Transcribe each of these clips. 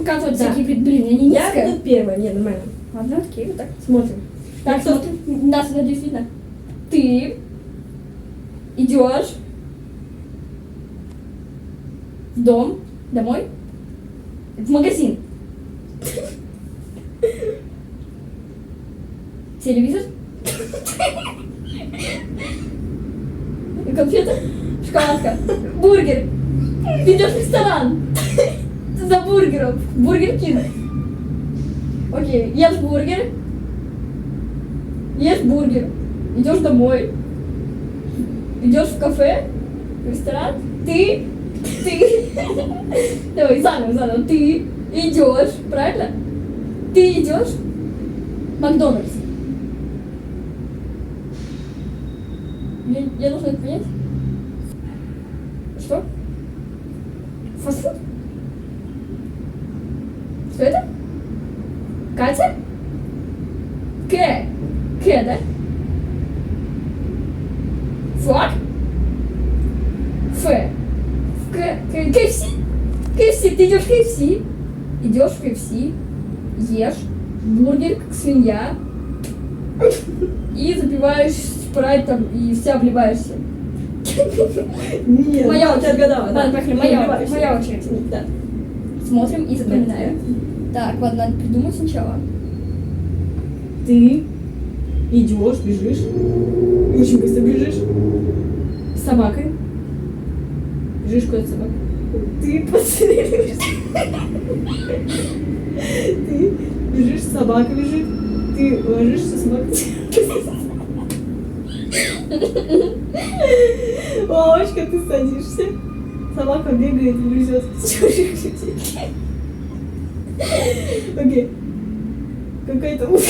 показывать Да. всякие, блин, я не Я низкая. буду первая, не, нормально. Ладно, окей, вот так. Смотрим. Так, кто? смотрим. Нас, надеюсь, видно. Ты идешь в дом, домой, в магазин. Телевизор. Конфеты. Шоколадка. Бургер. Ты идешь в ресторан. За бургером. Бургер Кинг. Окей, ешь бургер. Ешь бургер. Идешь домой. Идешь в кафе. В ресторан. Ты. Давай, заново. Ты идешь, правильно? Ты идешь в Макдональдс. Я должна это понять? Что? Фастфуд? Что это? Катя? К, да? Флаг? Ф. КФС? КФС, ты идешь в КФС. Идешь в КФС, ешь бургер, как свинья, и запиваешь спрайтом, и вся обливаешься. Нет, Моя ты очередь. отгадала. Ладно, поехали, моя очередь. Да. Смотрим и запоминаем. Так, ладно, надо придумать сначала. Ты идешь, бежишь, очень быстро бежишь, с собакой. Бежишь куда-то с собакой. Ты подстреливаешься. Ты бежишь, собака бежит, ты ложишься, собака. Мамочка, ты садишься, собака бегает и грызет чужих людей. Окей. Какая-то муха.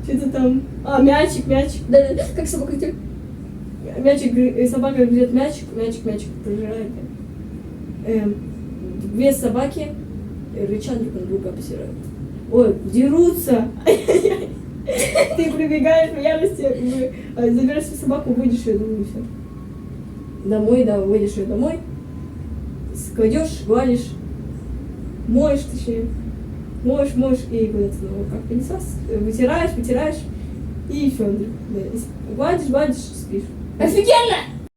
Что-то там. А, мячик. Да, как собака идет. Собака грызет мячик пожирает. Две собаки рычат друг на друга, обсирают. Ой, дерутся. Ты прибегаешь в ярости, забираешь свою собаку, уводишь ее домой, и все. Домой, да, уводишь ее домой, складешь, гладишь, моешь, точнее. Моешь и куда-то снова как пылесос, вытираешь, и все. Гладишь, спишь. Офигенно!